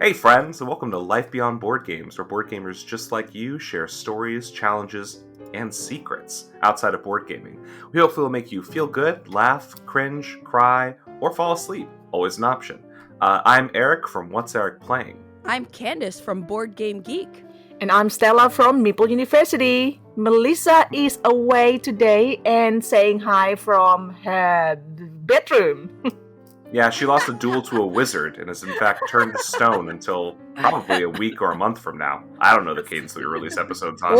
Hey friends, and welcome to Life Beyond Board Games, where board gamers just like you share stories, challenges, and secrets outside of board gaming. We hopefully will make you feel good, laugh, cringe, cry, or fall asleep. Always an option. I'm Eric from What's Eric Playing? I'm Candace from Board Game Geek. And I'm Stella from Maple University. Melissa is away today and saying hi from her bedroom. Yeah, she lost a duel to a wizard and is in fact turned to stone until probably a week or a month from now. I don't know the cadence that we release episodes on.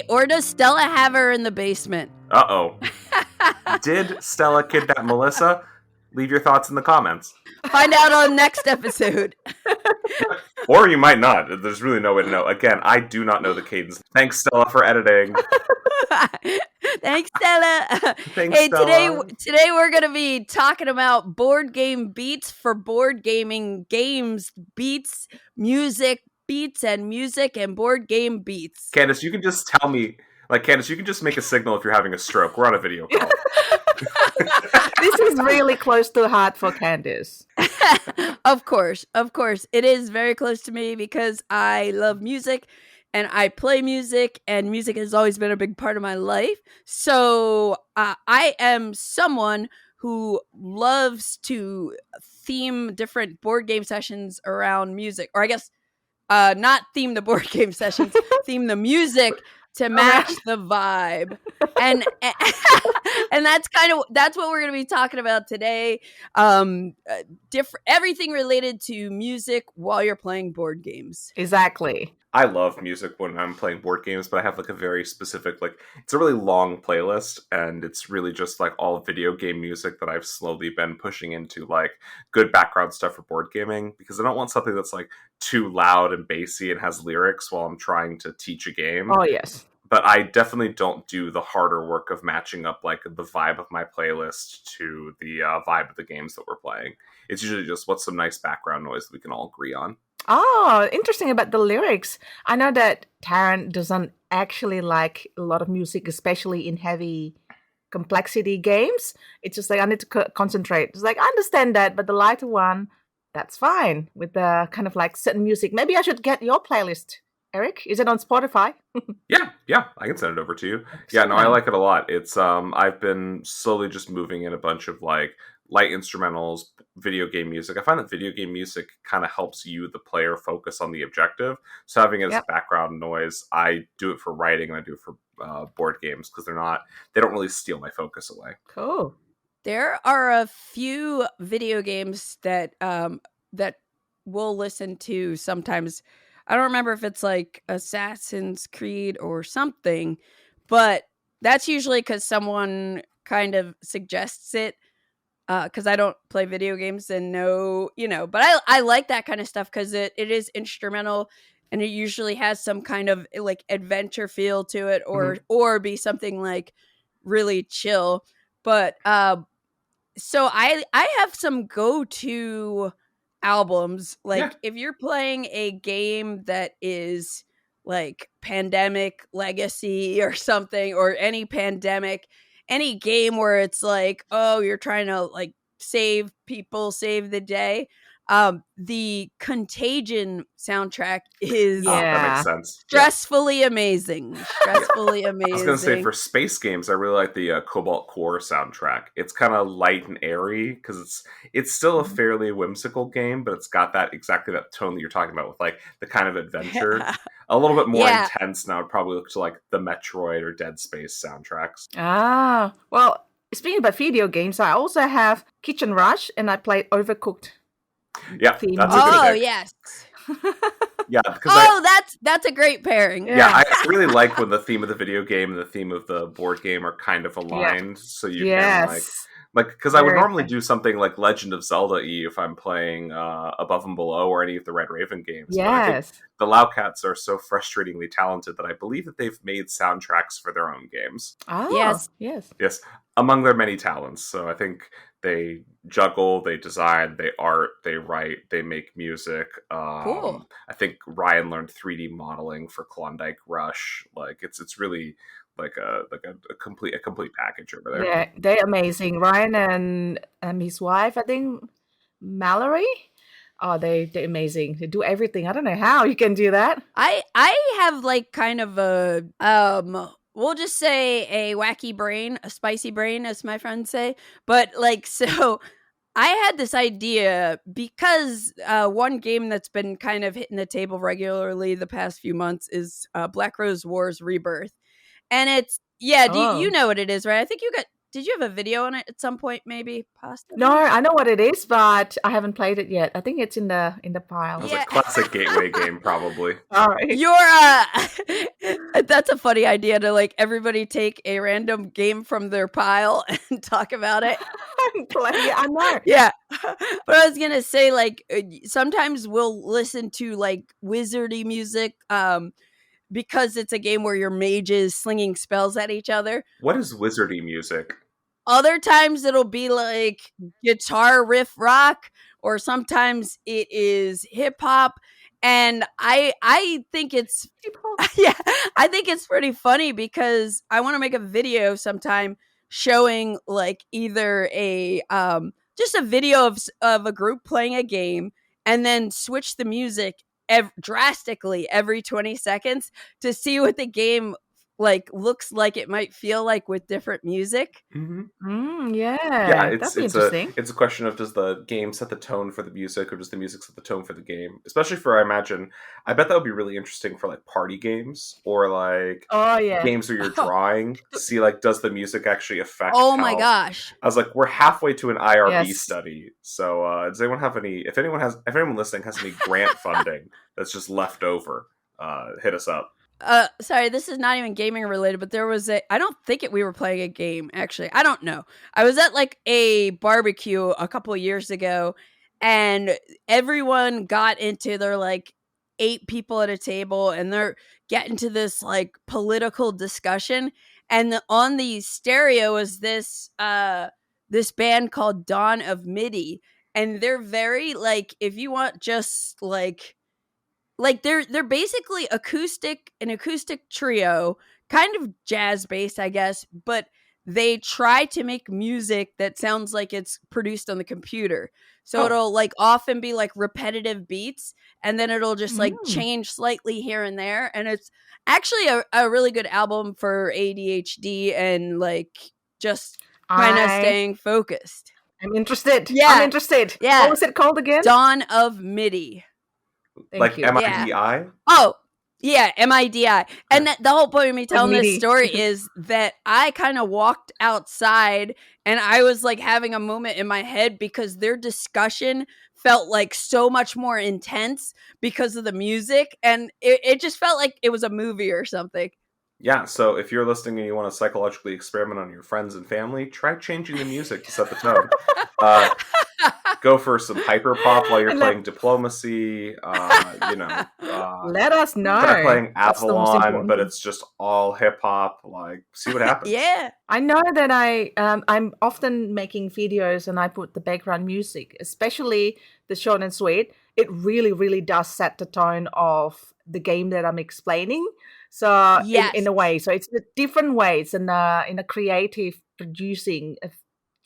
Or does Stella have her in the basement? Uh-oh. Did Stella kidnap Melissa? Leave your thoughts in the comments. Find out on next episode. Or you might not. There's really no way to know. Again, I do not know the cadence. Thanks, Stella, for editing. Thanks, Stella. Thanks, Stella. Today we're going to be talking about board game beats for board gaming games, beats, music, beats and music, and board game beats. Candace, you can just tell me, Candace, you can just make a signal if you're having a stroke. We're on a video call. This is really close to heart for Candace. Of course. It is very close to me because I love music and I play music, and music has always been a big part of my life. So I am someone who loves to theme different board game sessions around music, or I guess not theme the board game sessions, theme the music to match the vibe. And that's what we're going to be talking about today. Everything related to music while you're playing board games. Exactly. I love music when I'm playing board games, but I have a very specific, it's a really long playlist, and it's really just all video game music that I've slowly been pushing into good background stuff for board gaming, because I don't want something that's too loud and bassy and has lyrics while I'm trying to teach a game. Oh, yes. But I definitely don't do the harder work of matching up the vibe of my playlist to the vibe of the games that we're playing. It's usually just what's some nice background noise that we can all agree on. Oh, interesting about the lyrics. I know that Taryn doesn't actually like a lot of music, especially in heavy complexity games. It's just I need to concentrate. It's I understand that, but the lighter one, that's fine with the kind of certain music. Maybe I should get your playlist, Eric. Is it on Spotify? Yeah, I can send it over to you. Excellent. Yeah, no, I like it a lot. It's I've been slowly just moving in a bunch of light instrumentals, video game music. I find that video game music kind of helps you, the player, focus on the objective. So having it as background noise, I do it for writing and I do it for board games because they don't really steal my focus away. Cool. There are a few video games that we'll listen to sometimes. I don't remember if it's Assassin's Creed or something, but that's usually because someone kind of suggests it. Because I don't play video games and know, but I like that kind of stuff because it is instrumental and it usually has some kind of adventure feel to it, or be something really chill. But so I have some go-to albums. If you're playing a game that is Pandemic Legacy or something, or any game where it's you're trying to save people, save the day. The Contagion soundtrack is that makes sense. Stressfully amazing. Stressfully amazing. I was going to say, for space games, I really like the Cobalt Core soundtrack. It's kind of light and airy because it's still a fairly whimsical game, but it's got exactly that tone that you're talking about with the kind of adventure. A little bit more intense now. I'd probably look to the Metroid or Dead Space soundtracks. Ah, well, speaking about video games, I also have Kitchen Rush, and I played Overcooked. Yeah, that's a good pick. Yes. Yeah, because that's a great pairing. Yeah, I really like when the theme of the video game and the theme of the board game are kind of aligned, so you can because I would normally do something like Legend of Zelda-y if I'm playing Above and Below or any of the Red Raven games. Yes. But I think the Laucats are so frustratingly talented that I believe that they've made soundtracks for their own games. Oh, yes, among their many talents. So I think they juggle, they design, they art, they write, they make music. Cool. I think Ryan learned 3D modeling for Klondike Rush. It's really a complete package over there. Yeah, they're amazing. Ryan and his wife, I think Mallory, Oh, they're amazing. They do everything. I don't know how you can do that. I have like kind of a we'll just say a wacky brain, a spicy brain, as my friends say. But like, so I had this idea because one game that's been kind of hitting the table regularly the past few months is Black Rose Wars Rebirth. And it's, yeah, you Oh. know what it is, right? I think did you have a video on it at some point, maybe? Possibly? No, I know what it is, but I haven't played it yet. I think it's in the pile. It was Yeah. a classic gateway game, probably. All right. You're that's a funny idea to like everybody take a random game from their pile and talk about it. I know. Yeah. But I was going to say like sometimes we'll listen to like wizardy music because it's a game where your mages slinging spells at each other. What is wizardy music? Other times it'll be like guitar riff rock, or sometimes it is hip hop. And I think it's yeah, I think it's pretty funny because I want to make a video sometime showing like either a just a video of a group playing a game and then switch the music drastically every 20 seconds to see what the game like looks like it might feel like with different music. Mm-hmm. Yeah, that'd be interesting. It's a question of, does the game set the tone for the music, or does the music set the tone for the game? Especially for, I bet that would be really interesting for like party games or like games where you're drawing to see like, does the music actually affect? Oh my gosh! I was like, we're halfway to an IRB study. So does anyone have any? If anyone listening has any grant funding that's just left over, hit us up. Sorry, this is not even gaming related, but there was I don't think we were playing a game, actually. I don't know. I was at like a barbecue a couple of years ago, and everyone got into, they're like 8 people at a table, and they're getting to this like political discussion. And on the stereo is this band called Dawn of MIDI. And they're very like, if you want just like they're basically an acoustic trio, kind of jazz based, I guess, but they try to make music that sounds like it's produced on the computer. So it'll like often be like repetitive beats, and then it'll just like change slightly here and there. And it's actually a really good album for ADHD and like just kind of staying focused. I'm interested. Yeah. I'm interested. Yeah. What was it called again? Dawn of MIDI. Like MIDI? Oh, yeah, MIDI. And the whole point of me telling this story is that I kind of walked outside and I was like having a moment in my head because their discussion felt like so much more intense because of the music. And it just felt like it was a movie or something. Yeah, so if you're listening and you want to psychologically experiment on your friends and family, try changing the music to set the tone. Go for some hyper pop while you're playing Diplomacy. Let us know. Try playing Avalon, but it's just all hip hop. Like, see what happens. Yeah, I know that I'm often making videos and I put the background music, especially the short and sweet. It really, really does set the tone of the game that I'm explaining. So in a way, so it's the different ways in a creative producing a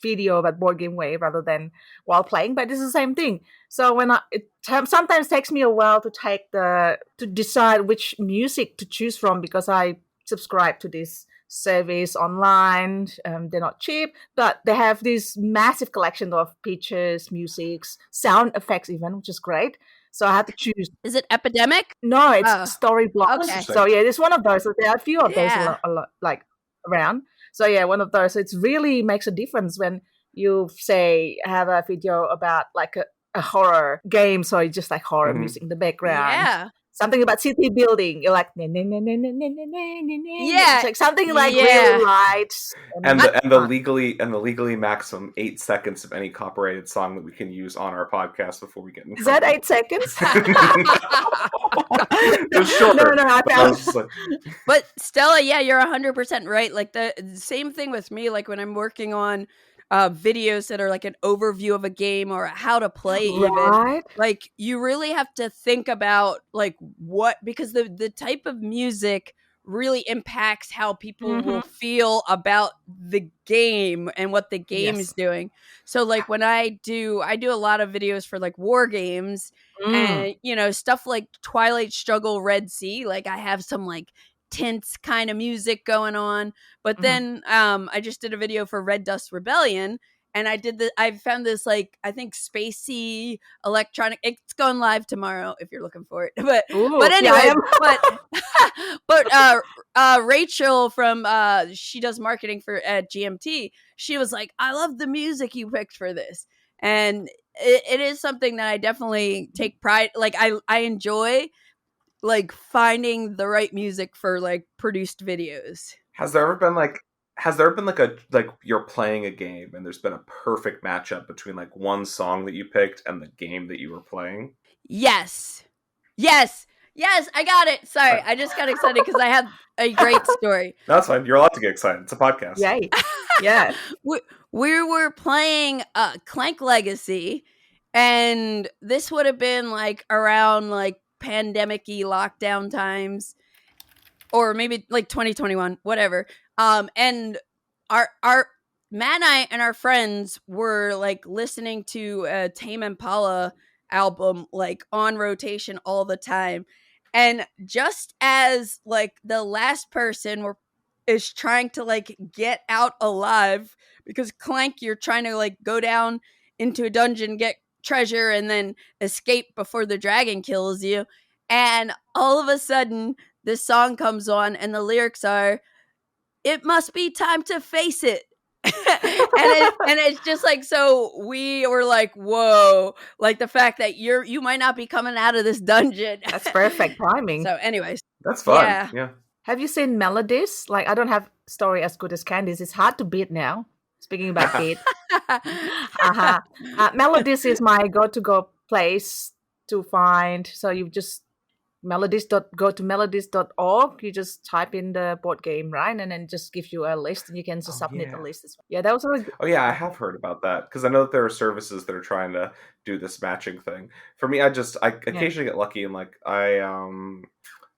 video about board game way rather than while playing, but it's the same thing. So when it sometimes takes me a while to decide which music to choose from, because I subscribe to this service online. They're not cheap, but they have this massive collection of pictures, musics, sound effects even, which is great. So I had to choose. Is it Epidemic? No, it's Story Blocks. Okay. So yeah, there's one of those. So there are a few of those a lot, like around. So yeah, one of those. So it really makes a difference when you say have a video about like a horror game. So it's just like horror music in the background. Yeah. Something about city building. You're like, Yeah. It's like something like really light. And the legally maximum 8 seconds of any copyrighted song that we can use on our podcast before we get in trouble. Is that 8 seconds? It was shorter. No, I found. But Stella, yeah, you're 100% right. Like the same thing with me. Like when I'm working on videos that are like an overview of a game or how to play, even like you really have to think about like what, because the type of music really impacts how people will Mm-hmm. feel about the game and what the game is Yes. doing. So like when I do a lot of videos for like war games Mm. and you know stuff like Twilight Struggle Red Sea, like I have some like tense kind of music going on. But Mm-hmm. then I just did a video for Red Dust Rebellion and I found this like I think spacey electronic. It's going live tomorrow if you're looking for it. But Ooh, yeah, I anyway, am. but Rachel from she does marketing for at GMT. She was like, "I love the music you picked for this," and it is something that I definitely take pride. Like I enjoy like finding the right music for like produced videos. Has there ever been like a like you're playing a game and there's been a perfect matchup between like one song that you picked and the game that you were playing? Yes. Yes. Yes, I got it. Sorry, I just got excited because I have a great story. That's fine. You're allowed to get excited. It's a podcast. Yay. Yeah. We were playing Clank Legacy, and this would have been like around like pandemic-y lockdown times, or maybe like 2021, whatever. And our Matt and I and our friends were like listening to a Tame Impala album like on rotation all the time. And just as like the last person is trying to like get out alive, because Clank, you're trying to like go down into a dungeon, get treasure, and then escape before the dragon kills you. And all of a sudden, this song comes on, and the lyrics are, "It must be time to face it." And it's just like, so we were like, whoa, like the fact that you might not be coming out of this dungeon. That's perfect timing. So anyways, That's fun. Yeah. Yeah. Have you seen Melodies? Like, I don't have story as good as Candy's. It's hard to beat now. Speaking about beat. Uh-huh. Melodies is my go place to find. So you just go to melodies.org. You just type in the board game, right? And then it just gives you a list and you can just submit a list as well. Yeah, that was really good. Oh yeah, I have heard about that because I know that there are services that are trying to do this matching thing. For me, I occasionally get lucky and like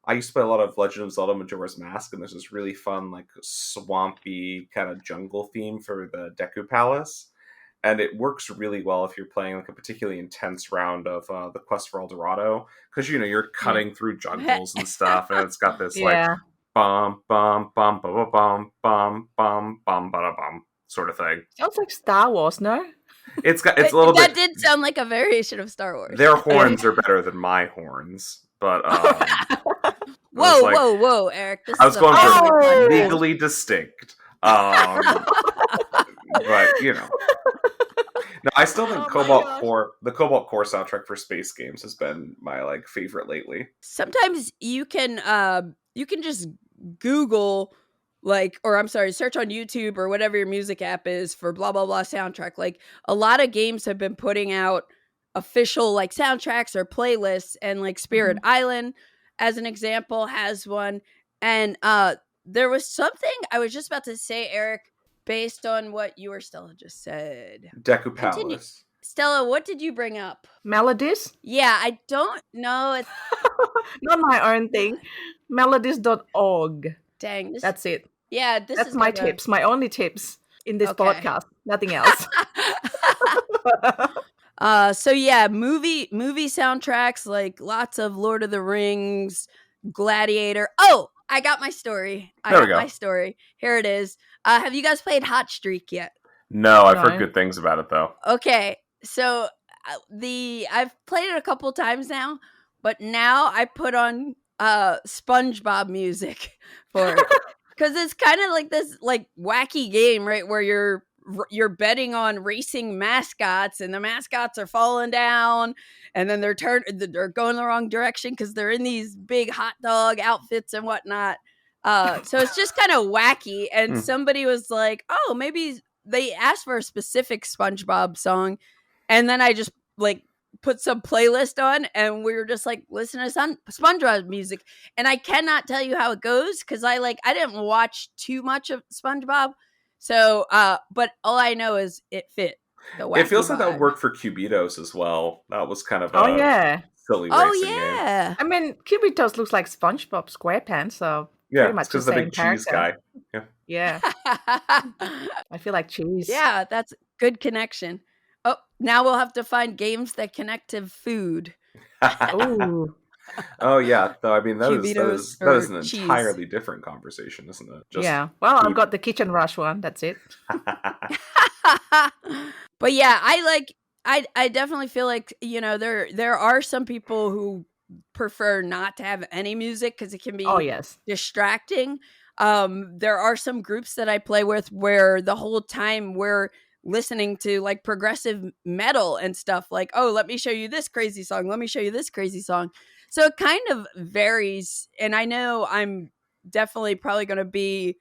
I used to play a lot of Legend of Zelda Majora's Mask, and there's this really fun like swampy kind of jungle theme for the Deku Palace. And it works really well if you're playing like a particularly intense round of the Quest for El Dorado, because you're cutting through jungles and stuff, and it's got this like bum bum bum bum bum bum bum bum bum sort of thing. Sounds like Star Wars, no? It's a little bit. That did sound like a variation of Star Wars. Their horns are better than my horns, but whoa, Eric! I was going for legally distinct, but No, I still think the Cobalt Core soundtrack for space games has been my like favorite lately. Sometimes you can just Google search on YouTube or whatever your music app is for blah blah blah soundtrack. Like a lot of games have been putting out official like soundtracks or playlists, and like Spirit Island, as an example, has one. And there was something I was just about to say, Eric, based on what you or Stella just said. Deku Palace. Stella, what did you bring up? Melodies? Yeah, I don't know. It's not my own thing. Melodies.org. Dang. That's it. Yeah, that's my tips. My only tips in this podcast. Nothing else. So yeah, movie soundtracks, like lots of Lord of the Rings, Gladiator. Oh, I got my story. My story. Here it is. Have you guys played Hot Streak yet? No, I've heard good things about it though. Okay, so I've played it a couple times now, but now I put on SpongeBob music for it because it's kind of like this like wacky game, right? Where you're betting on racing mascots, and the mascots are falling down, and then they're going the wrong direction because they're in these big hot dog outfits and whatnot. So it's just kind of wacky. And somebody was like, "Oh, maybe they asked for a specific SpongeBob song," and then I just like put some playlist on, and we were just like listening to SpongeBob music. And I cannot tell you how it goes because I didn't watch too much of SpongeBob. So, but all I know is it fit. It feels like that would work for Cubitos as well. That was kind of silly racing game. I mean, Cubitos looks like SpongeBob SquarePants, so Yeah, pretty it's much the because the same big cheese character. guy. Yeah, I feel like cheese. Yeah, that's good connection. Oh, now we'll have to find games that connect to food. Yeah. Ooh. Oh yeah, though I mean Cubitos that is or an cheese. entirely different conversation, isn't it? Just Yeah. Well, I've food. got the kitchen rush one. That's it. But yeah, I definitely feel like, you know, there are some people who prefer not to have any music because it can Oh be yes. distracting. There are some groups that I play with where the whole time we're listening to like progressive metal and stuff, like, oh, let me show you this crazy song, let me show you this crazy song. So it kind of varies, and I know I'm definitely probably going to be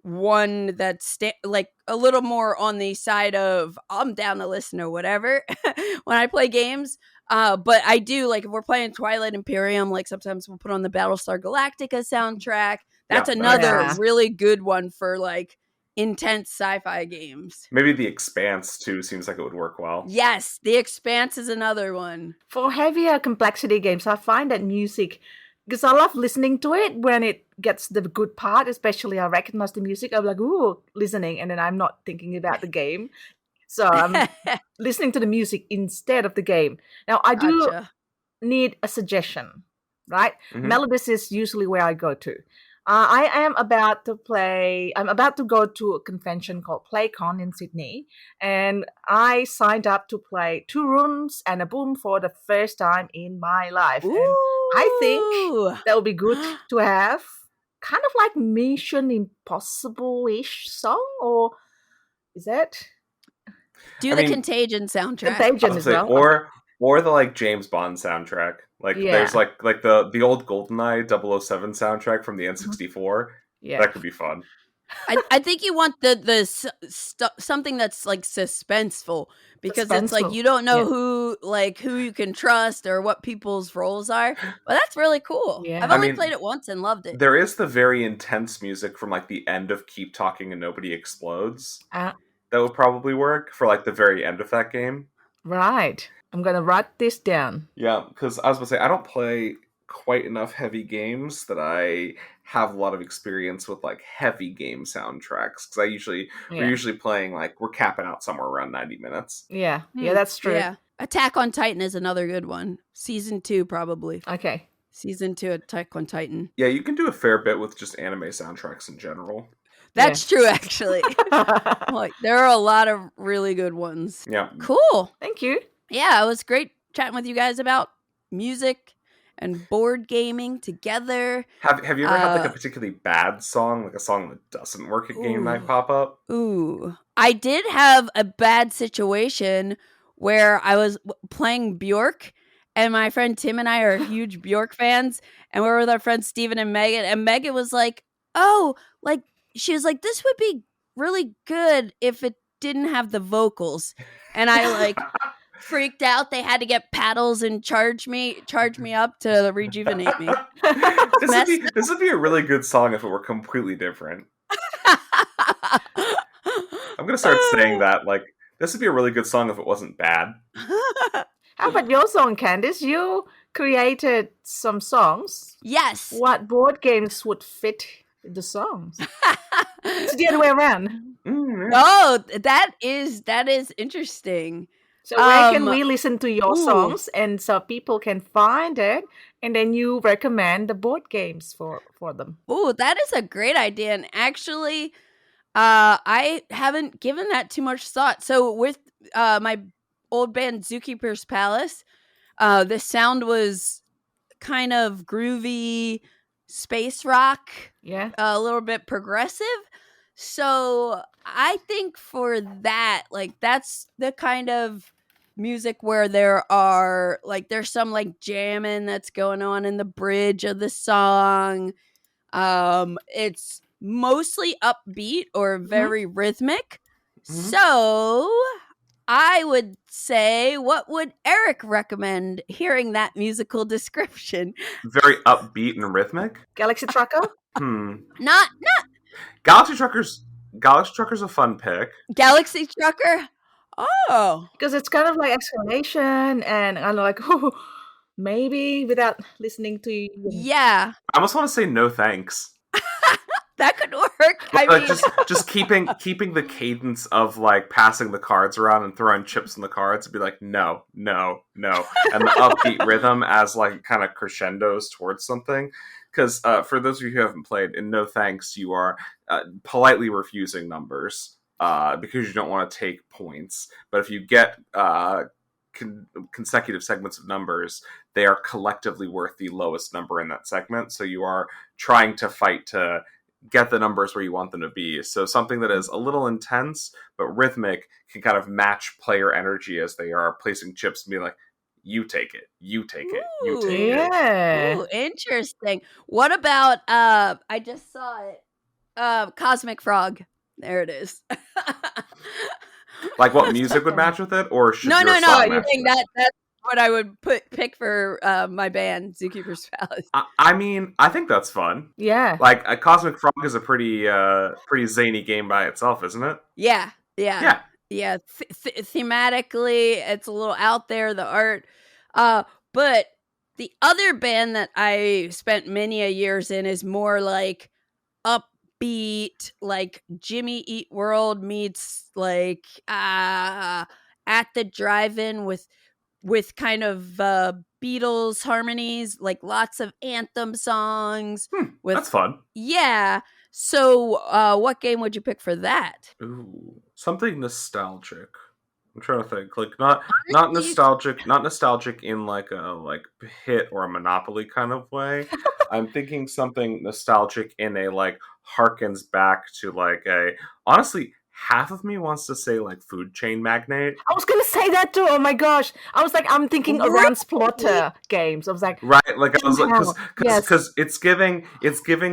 one that's like a little more on the side of I'm down to listen or whatever when I play games. But I do, like, if we're playing Twilight Imperium, like sometimes we'll put on the Battlestar Galactica soundtrack. Yeah, That's that makes another Yeah. sense. really good one for like intense sci-fi games. Maybe The Expanse too seems like it would work well. Yes, The Expanse is another one. For heavier complexity games, I find that music, because I love listening to it when it gets the good part, especially I recognize the music. I'm like, ooh, listening, and then I'm not thinking about the game. So I'm listening to the music instead of the game. Now, I do Gotcha. need a suggestion, right? Mhm. Melodies is usually where I go to. I'm about to go to a convention called PlayCon in Sydney, and I signed up to play two rooms and a boom for the first time in my life. And I think Ooh. that would be good to have kind of like Mission Impossible-ish song, or is that Do I the mean, Contagion soundtrack. I Contagion was as gonna say, well? Okay. or the like James Bond soundtrack. Like there's Yeah. like the old GoldenEye 007 soundtrack from the Mhm. N64. Yeah. That could be fun. I think you want something that's like suspenseful, because it's like Suspenseful. you don't know Yeah. who you can trust or what people's roles are. But that's really cool. I've Yeah. I only mean, played it once and loved it. there is the very intense music from like the end of Keep Talking and Nobody Explodes. Uh, That would probably work for like the very end of that game. right. I'm gonna write this down. Yeah, because I was going to say, I don't play quite enough heavy games that I have a lot of experience with like heavy game soundtracks. Because we're Yeah. usually playing like, we're capping out somewhere around 90 minutes. Yeah. Yeah, that's true. Yeah. Attack on Titan is another good one. Season 2, probably. Okay. Season 2 Attack on Titan. Yeah, you can do a fair bit with just anime soundtracks in general. That's true, actually. Like, there are a lot of really good ones. Yeah. Cool. Thank you. Yeah, it was great chatting with you guys about music and board gaming together. Have you ever had like a particularly bad song, like a song that doesn't work at game night pop up? Ooh. I did have a bad situation where I was playing Bjork, and my friend Tim and I are huge Bjork fans, and we were with our friends Steven and Megan, and Megan was like, oh, like, she was like, this would be really good if it didn't have the vocals. And I like freaked out. They had to get paddles and charge me up to rejuvenate me. This would be a really good song if it were completely different. I'm gonna start saying that, like, this would be a really good song if it wasn't bad. How about your song, Candice? You created some songs. Yes. What board games would fit the songs? It's the other way around. Oh, that is interesting. So where can we listen to your songs, and so people can find it, and then you recommend the board games for them? Oh, that is a great idea. And actually, I haven't given that too much thought. So with my old band Zookeeper's Palace, the sound was kind of groovy, space rock, a little bit progressive. So I think for that, like, that's the kind of music where there's some like jamming that's going on in the bridge of the song. It's mostly upbeat or very rhythmic. So I would say, what would Eric recommend hearing that musical description? Very upbeat and rhythmic. Galaxy Trucker? Not Galaxy Trucker's a fun pick. Galaxy Trucker? Oh. Because it's kind of like explanation, and I'm like, oh, maybe without listening to you. Yeah. I almost want to say no thanks. That could work. I Like, mean, just keeping the cadence of like passing the cards around and throwing chips in the cards and be like, no, no, no, and the upbeat rhythm as like kind of crescendos towards something. Because for those of you who haven't played, in No Thanks, you are politely refusing numbers because you don't want to take points. But if you get consecutive segments of numbers, they are collectively worth the lowest number in that segment. So you are trying to fight to get the numbers where you want them to be. So something that is a little intense but rhythmic can kind of match player energy as they are placing chips and be like, you take it, you take it, you take it. Yeah. ooh, interesting. What about I just saw it. Cosmic Frog. There it is. Like what music would match with it, or should No, your no, no. song I'm match saying with it? that's what I would pick for my band, Zookeeper's Palace. I mean, I think that's fun. Yeah. Like a Cosmic Frog is a pretty zany game by itself, isn't it? Yeah, yeah, Yeah. yeah. Thematically, it's a little out there. The art, but the other band that I spent many a years in is more like upbeat, like Jimmy Eat World meets like At the Drive-In with kind of Beatles harmonies, like lots of anthem songs. With That's fun. yeah. So, what game would you pick for that? Ooh, something nostalgic. I'm trying to think, like not Honestly, nostalgic in like a hit or a Monopoly kind of way. I'm thinking something nostalgic in a like harkens back to like a honestly. Half of me wants to say like Food Chain Magnate. I was gonna say that too. Oh my gosh! I was like, I'm thinking Really? around Splotter games. I was like, Right, like I was like, wow, yes, because it's giving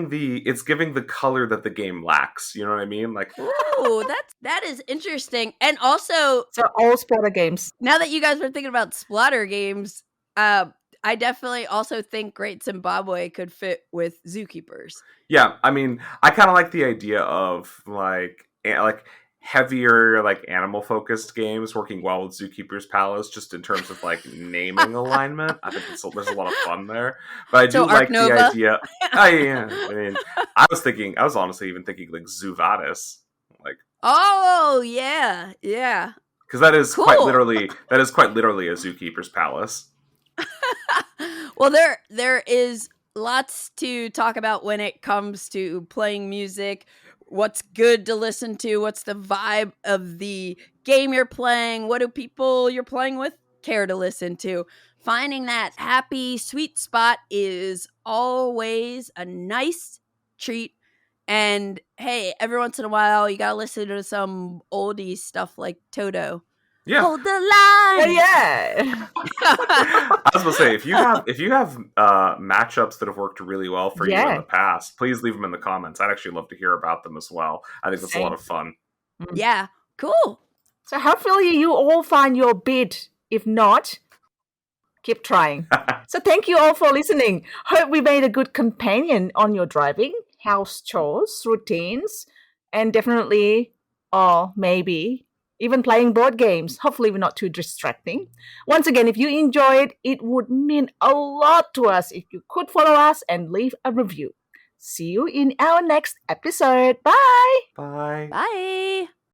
the color that the game lacks. You know what I mean? Like, ooh, that is interesting. And also, so all Splotter games. now that you guys were thinking about splatter games, I definitely also think Great Zimbabwe could fit with Zookeepers. yeah, I mean, I kind of like the idea of like heavier like animal focused games working well with Zookeeper's Palace, just in terms of like naming alignment. I think there's a lot of fun there, but I do So like Ark the Nova? idea. Oh yeah, I mean, I was honestly even thinking like Zoovatis, like. Oh yeah, yeah. Because that is Cool. quite literally a Zookeeper's Palace. Well, there is lots to talk about when it comes to playing music. What's good to listen to? What's the vibe of the game you're playing? What do people you're playing with care to listen to? Finding that happy, sweet spot is always a nice treat. And hey, every once in a while, you gotta listen to some oldie stuff like Toto. Yeah, Hold the line. Yeah. I was gonna say if you have matchups that have worked really well for you in Yeah. the past, please leave them in the comments. I'd actually love to hear about them as well. I think that's a lot of fun. Yeah, cool. So hopefully you all find your bit. If not, keep trying. So thank you all for listening. Hope we made a good companion on your driving, house chores, routines, and definitely, or maybe, even playing board games. Hopefully we're not too distracting. Once again, if you enjoyed, it would mean a lot to us if you could follow us and leave a review. See you in our next episode. Bye! Bye. Bye.